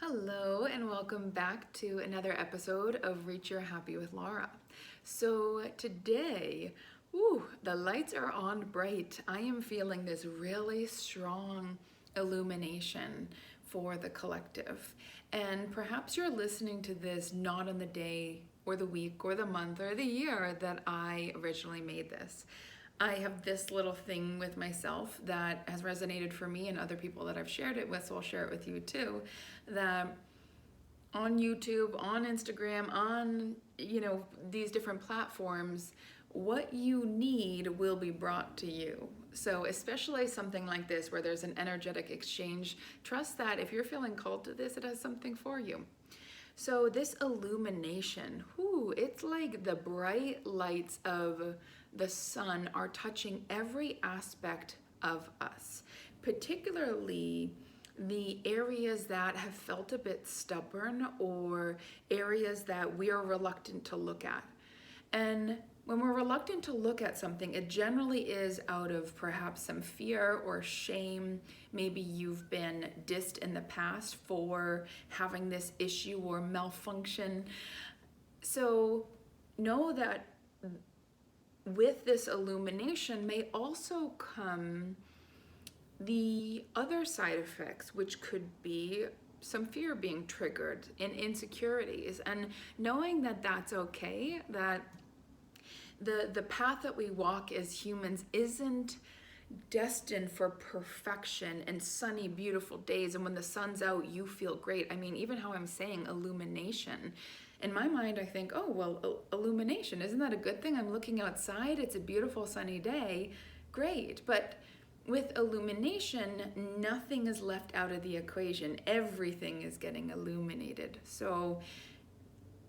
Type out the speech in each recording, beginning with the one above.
Hello, and welcome back to another episode of Reach Your Happy with Laura. So, today, the lights are on bright. I am feeling this really strong illumination for the collective. And perhaps you're listening to this not on the day or the week or the month or the year that I originally made this. I have this little thing with myself that has resonated for me and other people that I've shared it with, so I'll share it with you too, that on YouTube, on Instagram, on, these different platforms, what you need will be brought to you. So especially something like this where there's an energetic exchange, trust that if you're feeling called to this, it has something for you. So this illumination, it's like the bright lights of the sun are touching every aspect of us, particularly the areas that have felt a bit stubborn or areas that we are reluctant to look at. And when we're reluctant to look at something, it generally is out of perhaps some fear or shame. Maybe you've been dissed in the past for having this issue or malfunction. So know that with this illumination may also come the other side effects, which could be some fear being triggered and insecurities, and knowing that that's okay, that the path that we walk as humans isn't destined for perfection and sunny, beautiful days. And when the sun's out, you feel great. I mean, even how I'm saying illumination, in my mind, I think, oh, well, illumination, isn't that a good thing? I'm looking outside, it's a beautiful sunny day, great. But with illumination, nothing is left out of the equation. Everything is getting illuminated. So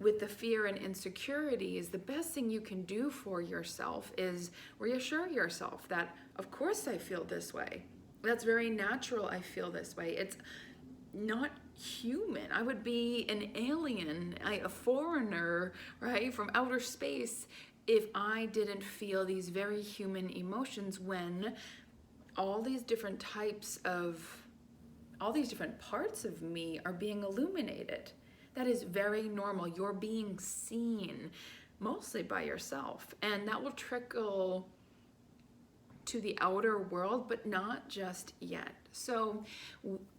with the fear and insecurities, the best thing you can do for yourself is reassure yourself that, of course I feel this way. That's very natural, I feel this way. It's not human. I would be an alien, a foreigner, right, from outer space if I didn't feel these very human emotions when all these different parts of me are being illuminated. That is very normal. You're being seen mostly by yourself, and that will trickle to the outer world, but not just yet. So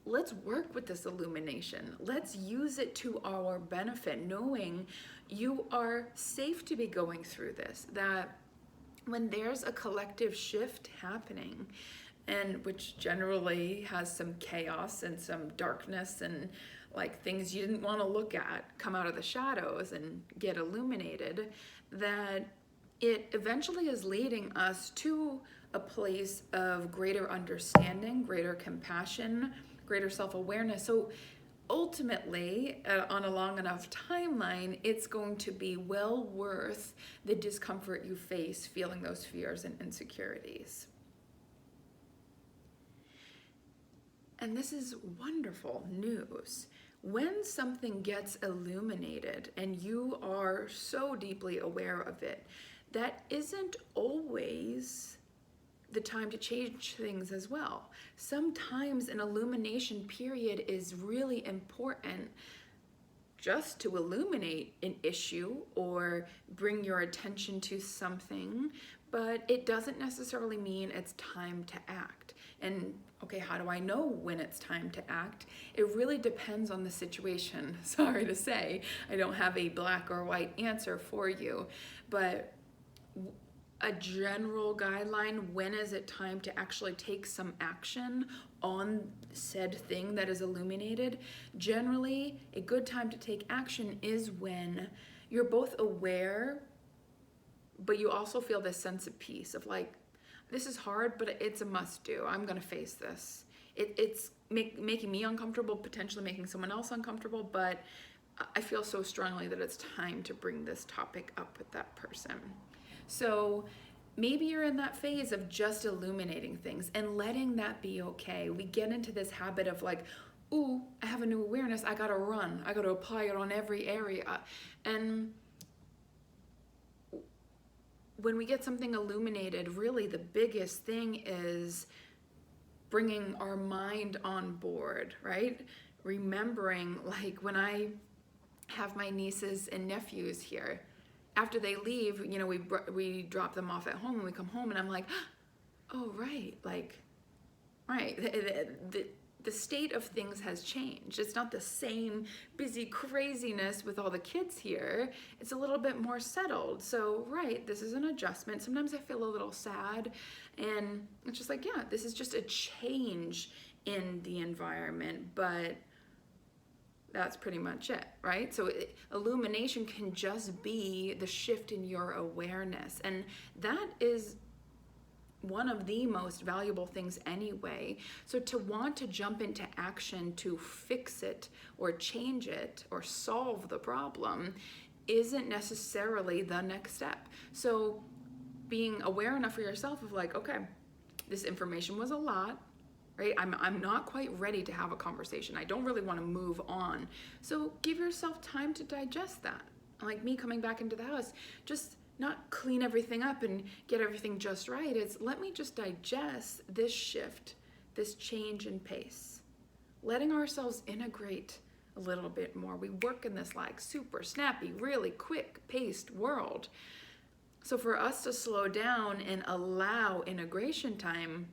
let's work with this illumination. Let's use it to our benefit, knowing you are safe to be going through this, that when there's a collective shift happening, and which generally has some chaos and some darkness and like things you didn't want to look at come out of the shadows and get illuminated, that it eventually is leading us to a place of greater understanding, greater compassion, greater self-awareness. So ultimately, on a long enough timeline, it's going to be well worth the discomfort you face feeling those fears and insecurities. And this is wonderful news. When something gets illuminated and you are so deeply aware of it, that isn't always the time to change things as well. Sometimes an illumination period is really important just to illuminate an issue or bring your attention to something, but it doesn't necessarily mean it's time to act. And okay, how do I know when it's time to act? It really depends on the situation. Sorry to say, I don't have a black or white answer for you, but a general guideline, when is it time to actually take some action on said thing that is illuminated? Generally, a good time to take action is when you're both aware, but you also feel this sense of peace of like, this is hard, but it's a must do. I'm gonna face this. It's making me uncomfortable, potentially making someone else uncomfortable, but I feel so strongly that it's time to bring this topic up with that person. So maybe you're in that phase of just illuminating things and letting that be okay. We get into this habit of like, ooh, I have a new awareness, I gotta run, I gotta apply it on every area. And when we get something illuminated, really the biggest thing is bringing our mind on board, right? remembering, like when I have my nieces and nephews here, after they leave, we drop them off at home and we come home and I'm like, oh, right, like, right, the state of things has changed. It's not the same busy craziness with all the kids here. It's a little bit more settled. So, right, this is an adjustment. Sometimes I feel a little sad, and it's just like, yeah, this is just a change in the environment, but that's pretty much it, right? So illumination can just be the shift in your awareness, and that is one of the most valuable things anyway. So to want to jump into action to fix it or change it or solve the problem isn't necessarily the next step. So being aware enough for yourself of like, okay, this information was a lot, right? I'm not quite ready to have a conversation. I don't really want to move on. So give yourself time to digest that. Like me coming back into the house, just not clean everything up and get everything just right. It's let me just digest this shift, this change in pace. Letting ourselves integrate a little bit more. We work in this like super snappy, really quick paced world. So for us to slow down and allow integration time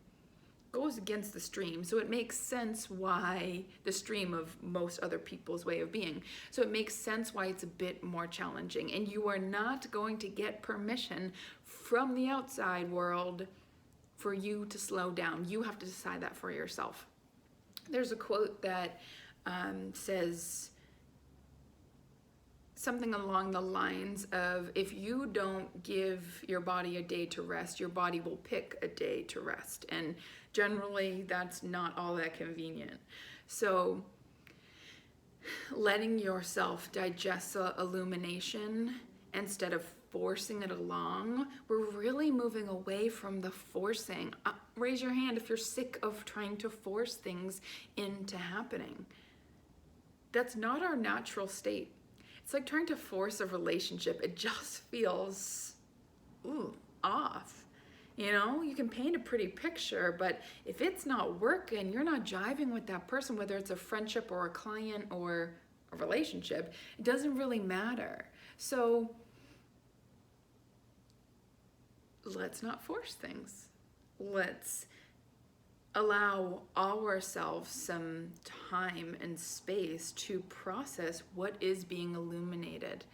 goes against the stream. So it makes sense why the stream of most other people's way of being. So it makes sense why it's a bit more challenging. And you are not going to get permission from the outside world for you to slow down. You have to decide that for yourself. There's a quote that says something along the lines of, if you don't give your body a day to rest, your body will pick a day to rest. And generally, that's not all that convenient. So letting yourself digest the illumination instead of forcing it along, we're really moving away from the forcing. Raise your hand if you're sick of trying to force things into happening. That's not our natural state. It's like trying to force a relationship. It just feels off. You can paint a pretty picture, but if it's not working, you're not jiving with that person, whether it's a friendship or a client or a relationship, it doesn't really matter. So let's not force things. Let's allow ourselves some time and space to process what is being illuminated.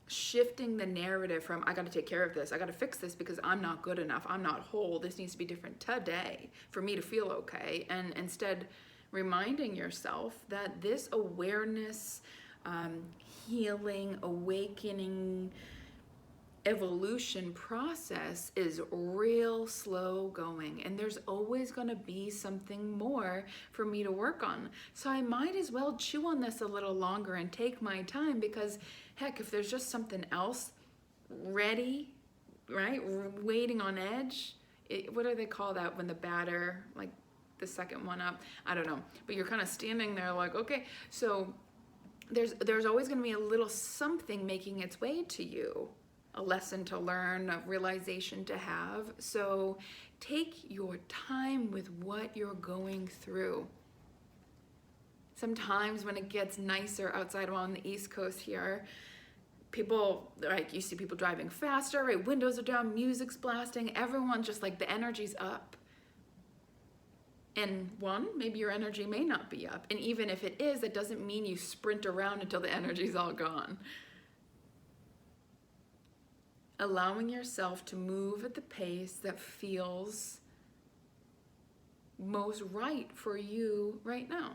Shifting the narrative from, I got to take care of this, I got to fix this because I'm not good enough, I'm not whole, this needs to be different today for me to feel okay. And instead reminding yourself that this awareness, healing, awakening, evolution process is real slow going, and there's always going to be something more for me to work on. So I might as well chew on this a little longer and take my time, because heck, if there's just something else ready, right, waiting on edge, what do they call that when the batter, like the second one up, I don't know, but you're kind of standing there like, okay, so there's always going to be a little something making its way to you, a lesson to learn, a realization to have. So take your time with what you're going through. Sometimes when it gets nicer outside on the East Coast here, people, like you see people driving faster, right? Windows are down, music's blasting, everyone's just like the energy's up. And maybe your energy may not be up. And even if it is, that doesn't mean you sprint around until the energy's all gone. Allowing yourself to move at the pace that feels most right for you right now.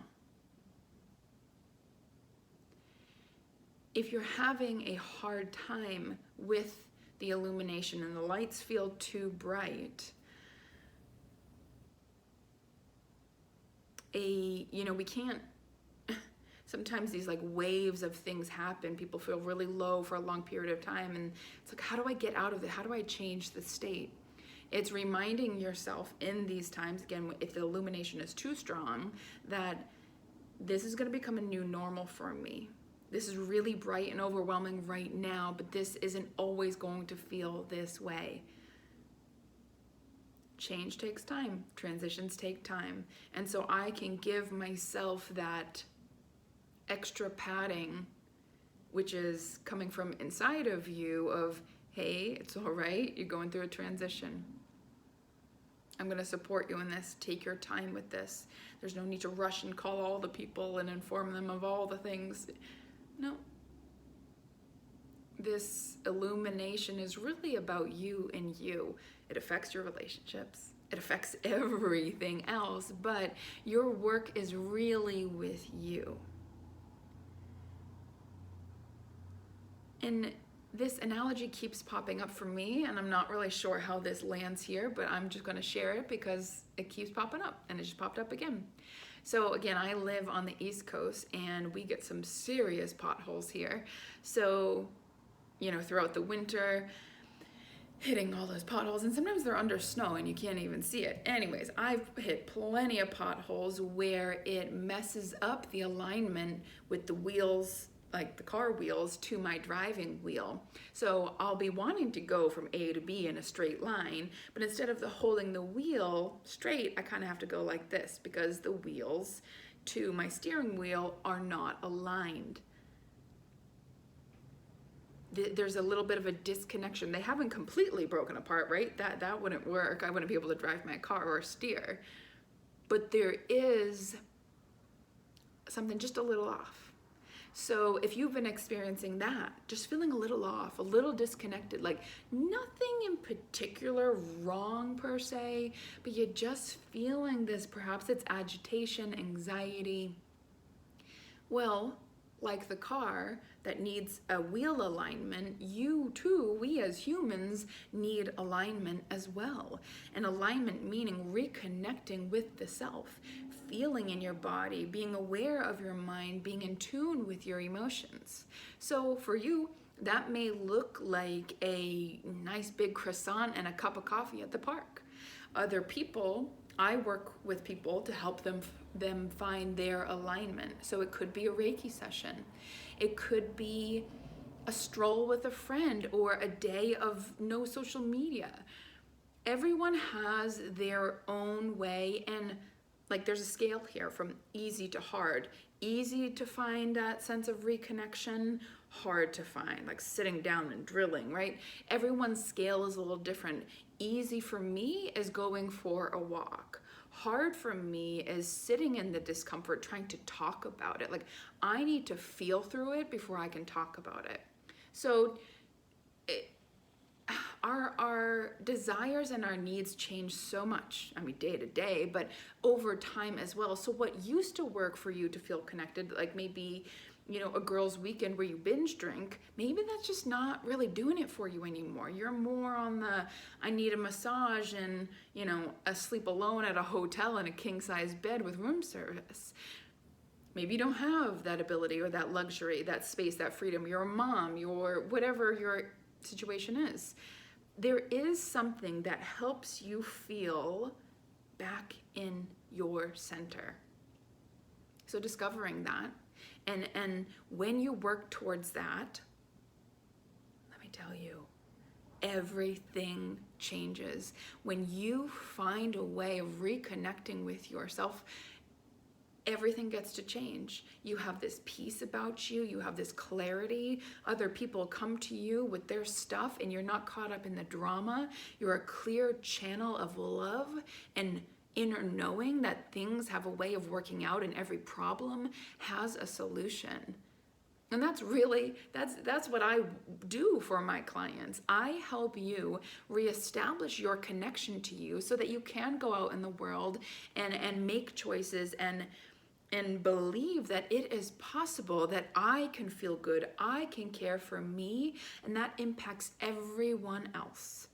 If you're having a hard time with the illumination and the lights feel too bright, we can't, sometimes these like waves of things happen. People feel really low for a long period of time, and it's like, how do I get out of it? How do I change the state? It's reminding yourself in these times, again, if the illumination is too strong, that this is going to become a new normal for me. This is really bright and overwhelming right now, but this isn't always going to feel this way. Change takes time. Transitions take time. And so I can give myself that extra padding, which is coming from inside of you of, hey, it's all right, you're going through a transition. I'm going to support you in this. Take your time with this. There's no need to rush and call all the people and inform them of all the things. No. This illumination is really about you and you. It affects your relationships. It affects everything else, but your work is really with you. And this analogy keeps popping up for me, and I'm not really sure how this lands here, but I'm just going to share it because it keeps popping up, and it just popped up again. So again, I live on the East Coast, and we get some serious potholes here. So, you know, throughout the winter, hitting all those potholes, and sometimes they're under snow and you can't even see it. Anyways, I've hit plenty of potholes where it messes up the alignment with the wheels, like the car wheels, to my driving wheel. So I'll be wanting to go from A to B in a straight line, but instead of holding the wheel straight, I kind of have to go like this because the wheels to my steering wheel are not aligned. There's a little bit of a disconnection. They haven't completely broken apart, right? That wouldn't work. I wouldn't be able to drive my car or steer. But there is something just a little off. So if you've been experiencing that, just feeling a little off, a little disconnected, like nothing in particular wrong per se, but you're just feeling this, perhaps it's agitation, anxiety. Well, like the car that needs a wheel alignment, you too, we as humans need alignment as well. And alignment meaning reconnecting with the self, feeling in your body, being aware of your mind, being in tune with your emotions. So for you, that may look like a nice big croissant and a cup of coffee at the park. Other people, I work with people to help them find their alignment. So it could be a Reiki session. It could be a stroll with a friend or a day of no social media. Everyone has their own way, and like there's a scale here from easy to hard. Easy to find that sense of reconnection, hard to find, like sitting down and drilling, right? Everyone's scale is a little different. Easy for me is going for a walk. Hard for me is sitting in the discomfort, trying to talk about it. Like I need to feel through it before I can talk about it. So our desires and our needs change so much. I mean, day to day, but over time as well. So what used to work for you to feel connected, like maybe, you know, a girl's weekend where you binge drink, maybe that's just not really doing it for you anymore. You're more on the, I need a massage and, you know, a sleep alone at a hotel in a king size bed with room service. Maybe you don't have that ability or that luxury, that space, that freedom. You're a mom, you're whatever your situation is. There is something that helps you feel back in your center. So discovering that, and when you work towards that, let me tell you, everything changes. When you find a way of reconnecting with yourself, everything gets to change. You have this peace about you, you have this clarity. Other people come to you with their stuff and you're not caught up in the drama. You're a clear channel of love and inner knowing that things have a way of working out and every problem has a solution. And that's really, that's what I do for my clients. I help you reestablish your connection to you so that you can go out in the world and make choices and believe that it is possible that I can feel good, I can care for me, and that impacts everyone else.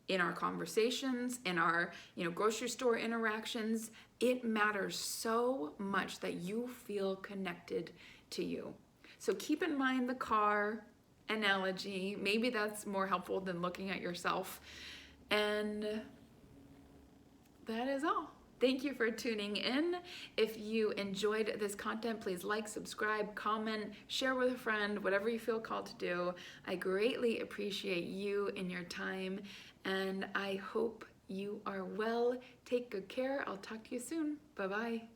In our conversations, in our, you know, grocery store interactions, it matters so much that you feel connected to you. So keep in mind the car analogy. Maybe that's more helpful than looking at yourself. And that is all. Thank you for tuning in. If you enjoyed this content, please like, subscribe, comment, share with a friend, whatever you feel called to do. I greatly appreciate you and your time, and I hope you are well. Take good care. I'll talk to you soon. Bye-bye.